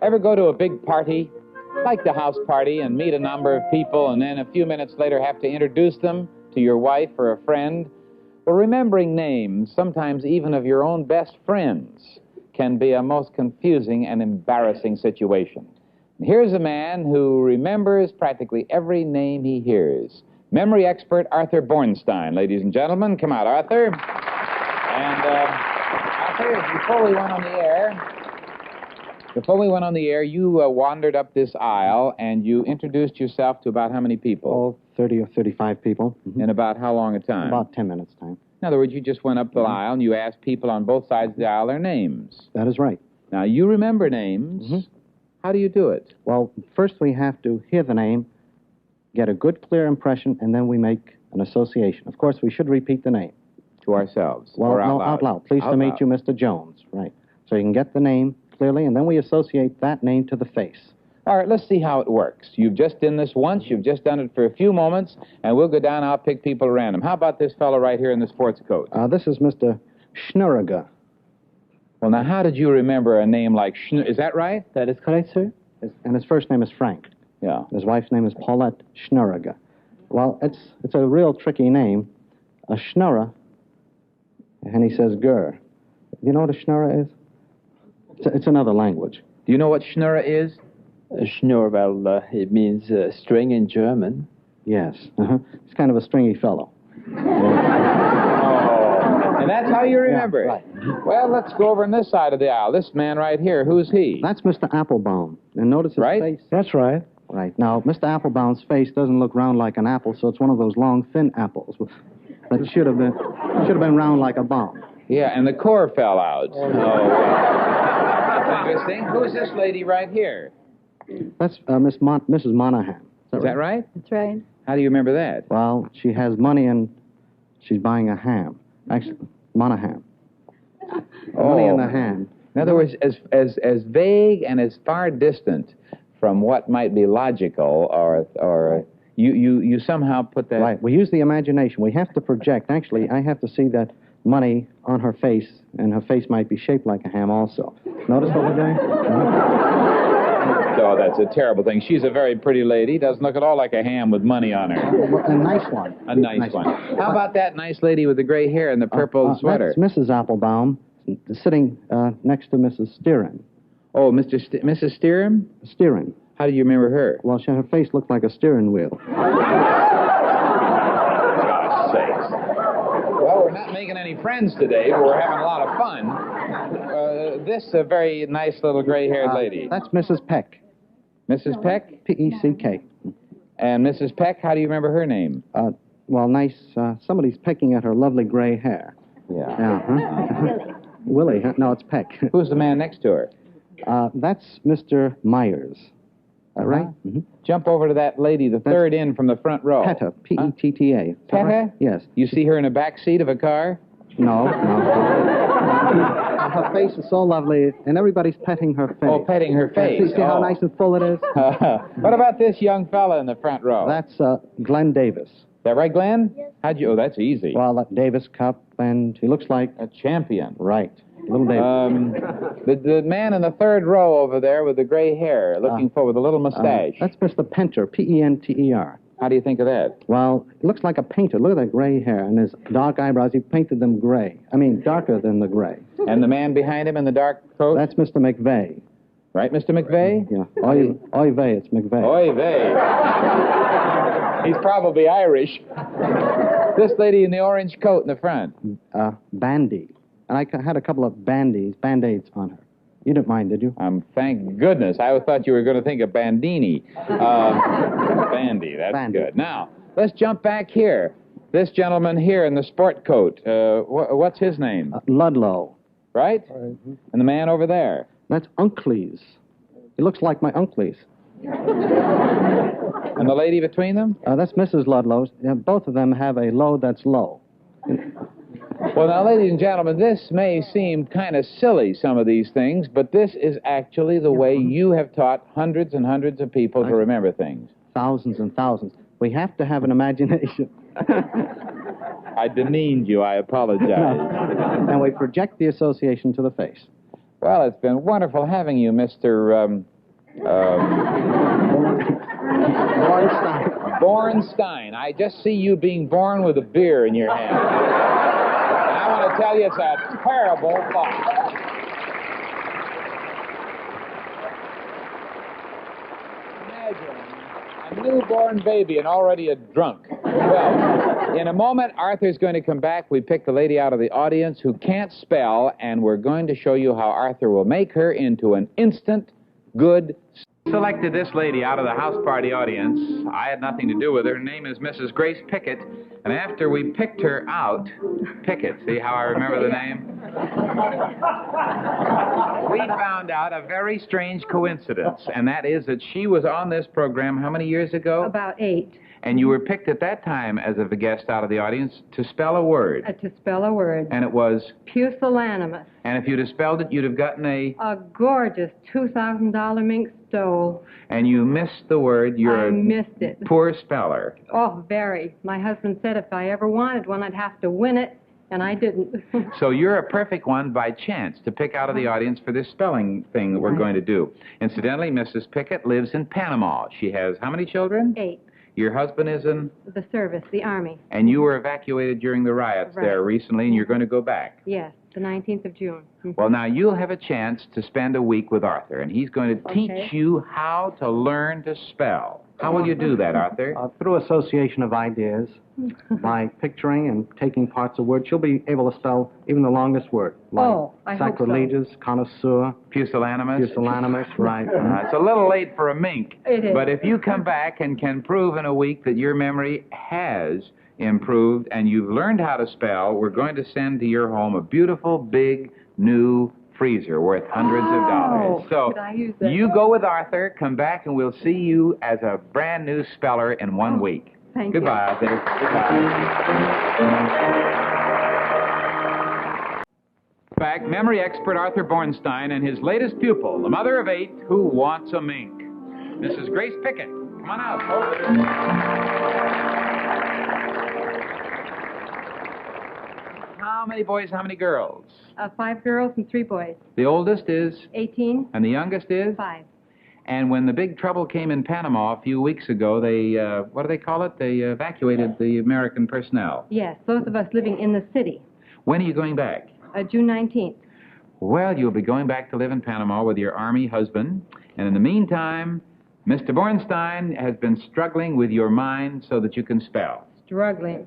Ever go to a big party, like the house party, and meet a number of people and then a few minutes later have to introduce them to your wife or a friend? Well, remembering names, sometimes even of your own best friends, can be a most confusing and embarrassing situation. Here's a man who remembers practically every name he hears. Memory expert Arthur Bornstein, ladies and gentlemen. Come out, Arthur. And Arthur, before we went on the air, you wandered up this aisle and you introduced yourself to about how many people? Oh, 30 or 35 people. Mm-hmm. In about how long a time? About 10 minutes time. In other words, you just went up the aisle and you asked people on both sides of the aisle their names. That is right. Now, you remember names. Mm-hmm. How do you do it? Well, first we have to hear the name, get a good, clear impression, and then we make an association. Of course, we should repeat the name. To ourselves? Well, or out no, loud? out loud. Pleased to meet you, Mr. Jones. Right. So you can get the name clearly, and then we associate that name to the face. All right, let's see how it works. You've just done this once. You've just done it for a few moments, and we'll go down. I'll pick people at random. How about this fellow right here in the sports coat? This is Mr. Schnurriger. Well, now, how did you remember a name like Is that right? That is correct, sir. And his first name is Frank. Yeah. His wife's name is Paulette Schnurriger. Well, it's a real tricky name. A Schnurrer, and he says Gur. You know what a Schnurrer is? It's another language. Do you know what Schnurrer is? Schnurr, well, it means string in German. Yes. Uh-huh. He's kind of a stringy fellow. And that's how you remember it. Yeah, right. Well, let's go over on this side of the aisle. This man right here, who's he? That's Mr. Applebaum. And notice his face. That's right. Right. Now, Mr. Applebaum's face doesn't look round like an apple, so it's one of those long, thin apples that should have been round like a bomb. Yeah, and the core fell out. Oh, that's interesting. Who's this lady right here? That's Mrs. Monahan. Is that right? That's right. How do you remember that? Well, she has money and she's buying a ham. Actually, Monahan. Money in the ham. In other words, as vague and as far distant from what might be logical, or you somehow put that. Right. We use the imagination. We have to project. Actually, I have to see that money on her face, and her face might be shaped like a ham also. Notice what we're doing? Oh, that's a terrible thing. She's a very pretty lady. Doesn't look at all like a ham with money on her. A nice one. A nice one. How about that nice lady with the gray hair and the purple sweater? That's Mrs. Applebaum, sitting next to Mrs. Steeran. Oh, Mrs. Steeran? Steeran. How do you remember her? Well, her face looked like a steering wheel. Gosh sakes. Well, we're not making any friends today, but we're having a lot of fun. This a very nice little gray-haired lady. That's Mrs. Peck. Mrs. Peck? P-E-C-K. And Mrs. Peck, how do you remember her name? Well, nice. Somebody's pecking at her lovely gray hair. Yeah. Uh-huh. Willie, huh? No, it's Peck. Who's the man next to her? That's Mr. Myers. Right? Mm-hmm. Jump over to that lady, the third in from the front row. Petta, P-E-T-T-A. Petta? Right? Yes. You see her in the back seat of a car? No. Her face is so lovely, and everybody's petting her face. Oh, petting her face. See how nice and full it is? What about this young fella in the front row? That's Glenn Davis. Is that right, Glenn? Yes. Oh, that's easy. Well, Davis Cup, and he looks like... A champion. Right. Little Davis. The man in the third row over there with the gray hair, looking forward, with a little mustache. That's Mr. Penter, P-E-N-T-E-R. How do you think of that? Well, it looks like a painter. Look at that gray hair and his dark eyebrows. He painted them gray. I mean, darker than the gray. And the man behind him in the dark coat? That's Mr. McVeigh. Right, Mr. McVeigh? Yeah. Oy vey, it's McVeigh. Oy vey. He's probably Irish. This lady in the orange coat in the front. Bandy. And I had a couple of Band-Aids on her. You didn't mind, did you? Thank goodness. I thought you were going to think of Bandini. Bandy, that's Bandy. good. Now, let's jump back here. This gentleman here in the sport coat, what's his name? Ludlow. Right? Mm-hmm. And the man over there? That's Uncles. He looks like my uncles. And the lady between them? That's Mrs. Ludlow. Both of them have a low that's low. Well, now, ladies and gentlemen, this may seem kind of silly, some of these things, but this is actually the way you have taught hundreds and hundreds of people to remember things. Thousands and thousands. We have to have an imagination. I demeaned you. I apologize. And we project the association to the face. Well, it's been wonderful having you, Mr. Bornstein. Bornstein. I just see you being born with a beer in your hand. And I want to tell you, it's a terrible thought. Imagine a newborn baby and already a drunk. Well, in a moment, Arthur's going to come back. We picked a lady out of the audience who can't spell, and we're going to show you how Arthur will make her into an instant good. Selected this lady out of the house party audience. I had nothing to do with her. Her name is Mrs. Grace Pickett. And after we picked her out, Pickett, see how I remember the name? We found out a very strange coincidence, and that is that she was on this program how many years ago? About 8. And you were picked at that time as a guest out of the audience to spell a word. To spell a word. And it was? Pusillanimous. And if you'd have spelled it, you'd have gotten a gorgeous $2,000 mink stole. And you missed the word. I missed it. Poor speller. Oh, very. My husband said if I ever wanted one, I'd have to win it, and I didn't. So you're a perfect one by chance to pick out of the audience for this spelling thing that we're going to do. Incidentally, Mrs. Pickett lives in Panama. She has how many children? 8. Your husband is in? The service, the Army. And you were evacuated during the riots there recently, and you're going to go back? Yes, the 19th of June. Well, now, you'll have a chance to spend a week with Arthur, and he's going to teach you how to learn to spell. How will you do that, Arthur? Through association of ideas, by picturing and taking parts of words. She'll be able to spell even the longest word, like I hope so. sacrilegious, connoisseur, pusillanimous. Pusillanimous, right. It's a little late for a mink. It is. But if you come back and can prove in a week that your memory has improved and you've learned how to spell, we're going to send to your home a beautiful, big, new freezer worth hundreds of dollars. So could I use that? you go with Arthur, come back, and we'll see you as a brand new speller in 1 week. Thank Goodbye, you. Arthur. Goodbye. In fact, memory expert Arthur Bornstein and his latest pupil, the mother of 8 who wants a mink. Mrs. Grace Pickett. Come on out. How many boys, how many girls? 5 girls and 3 boys. The oldest is? 18. And the youngest is? 5. And when the big trouble came in Panama a few weeks ago, they, what do they call it? They evacuated the American personnel. Yes, those of us living in the city. When are you going back? June 19th. Well, you'll be going back to live in Panama with your Army husband. And in the meantime, Mr. Bornstein has been struggling with your mind so that you can spell. Struggling.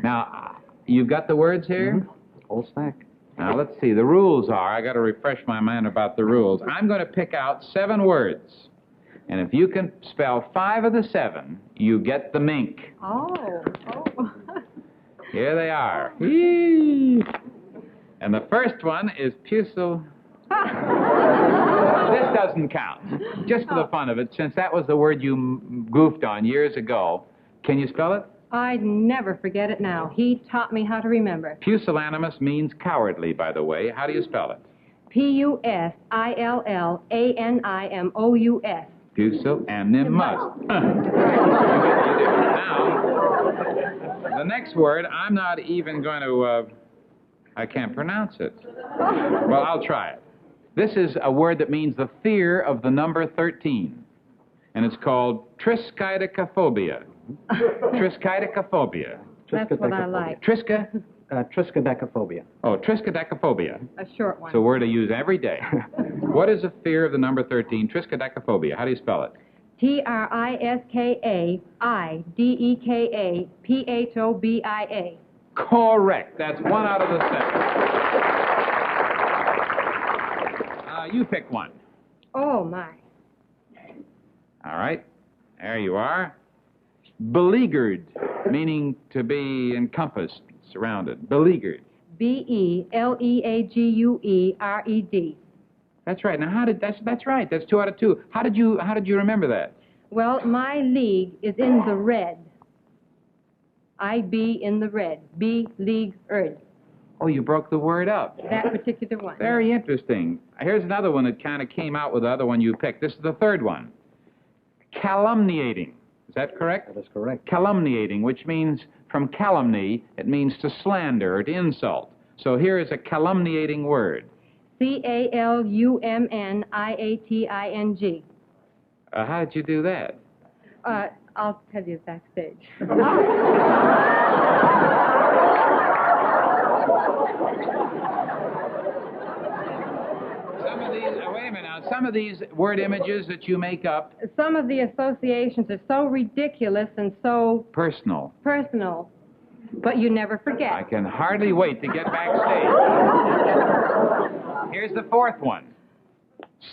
Now, you've got the words here? Whole stack. Now, let's see. The rules are, I got to refresh my mind about the rules. I'm going to pick out 7 words. And if you can spell 5 of the 7, you get the mink. Oh. Here they are. Whee! And the first one is pusil. This doesn't count. Just for the fun of it, since that was the word you goofed on years ago. Can you spell it? I'd never forget it now. He taught me how to remember. Pusillanimous means cowardly, by the way. How do you spell it? Pusillanimous. Pusillanimous. You do. Now, the next word, I'm not even going to, I can't pronounce it. Well, I'll try it. This is a word that means the fear of the number 13. And it's called triskaidekaphobia. Triskaidekaphobia. That's what I like. Triskaidekaphobia. Oh, triskaidekaphobia. A short one. It's a word I use every day. What is the fear of the number 13? Triskaidekaphobia. How do you spell it? Triskaidekaphobia. Correct. That's 1 out of the 7. You pick one. Oh, my. All right. There you are. Beleaguered, meaning to be encompassed, surrounded. Beleaguered. Beleaguered. That's right. Now, that's right. That's 2 out of 2. How did you remember that? Well, my league is in the red. I be in the red. Beleaguered. Oh, you broke the word up. That particular one. Very interesting. Here's another one that kind of came out with the other one you picked. This is the third one. Calumniating. Is that correct? That is correct. Calumniating, which means from calumny, it means to slander or to insult. So here is a calumniating word. Calumniating. How did you do that? I'll tell you backstage. Some of these, wait a minute now, some of these word images that you make up... Some of the associations are so ridiculous and so... Personal. But you never forget. I can hardly wait to get backstage. Here's the fourth one.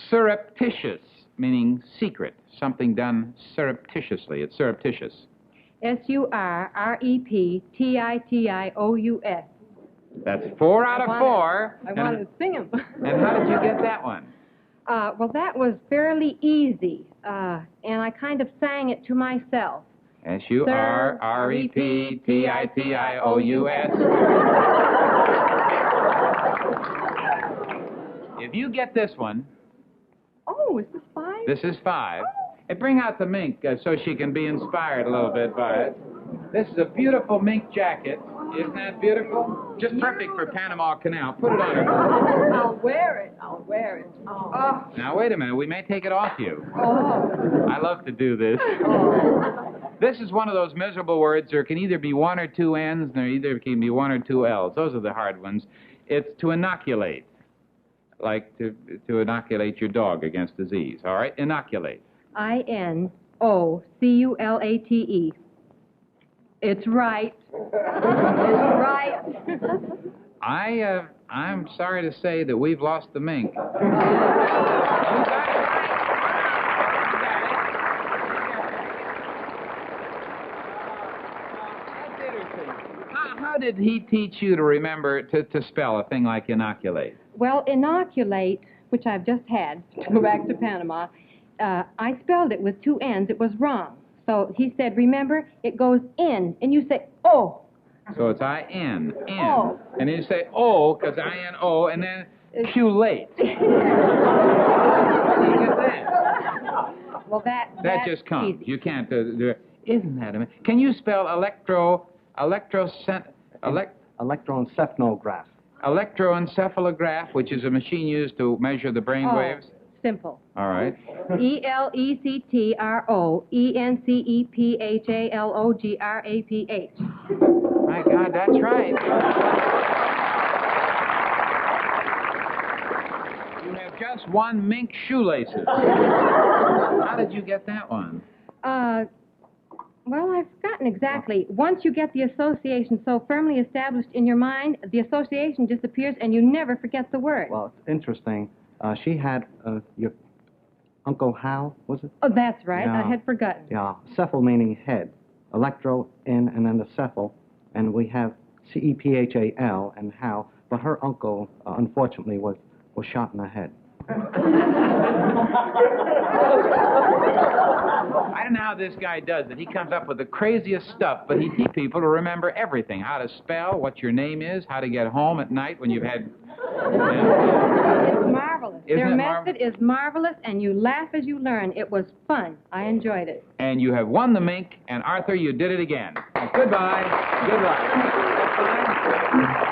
Surreptitious, meaning secret. Something done surreptitiously. It's surreptitious. Surreptitious. That's 4 out of 4. I wanted to sing them. And how did you get that one? Well, that was fairly easy, and I kind of sang it to myself. Surreptitious. If you get this one... Oh, is this 5? This is 5. Hey, bring out the mink so she can be inspired a little bit by it. This is a beautiful mink jacket. Isn't that beautiful? Just perfect for Panama Canal. Put it on her. I'll wear it. Oh. Now, wait a minute. We may take it off you. Oh. I love to do this. Oh. This is one of those miserable words. There can either be 1 or 2 N's, and there either can be 1 or 2 L's. Those are the hard ones. It's to inoculate. Like to inoculate your dog against disease. All right? Inoculate. INOCULATE. It's right. It's right. I'm sorry to say that we've lost the mink. You got it. That's interesting. How did he teach you to remember to spell a thing like inoculate? Well, inoculate, which I've just had, to go back to Panama, I spelled it with 2 N's. It was wrong. So he said, remember, it goes in, and you say, oh. So it's I-N, N. Oh. And then you say, oh, because I-N-O, and then Q-late. You get that? Well, that just comes. easy. You can't do it. Isn't that amazing? Can you spell Electroencephalograph. electroencephalograph, which is a machine used to measure the brain waves? Simple. All right. ELECTROENCEPHALOGRAPH. My God, that's right. You have just 1 mink shoelaces. How did you get that one? Well, I've forgotten exactly. Once you get the association so firmly established in your mind, the association disappears and you never forget the word. Well, it's interesting. She had your Uncle Hal, was it? Oh, that's right. Yeah. I had forgotten. Yeah. Cephal meaning head. Electro in and then the cephal. And we have CEPHAL and Hal. But her uncle, unfortunately, was shot in the head. I don't know how this guy does it. He comes up with the craziest stuff, but he teaches people to remember everything. How to spell, what your name is, how to get home at night when you've had... It's marvelous. Their Isn't it method is marvelous, and you laugh as you learn. It was fun. I enjoyed it. And you have won the mink, and Arthur, you did it again. Goodbye. Good luck.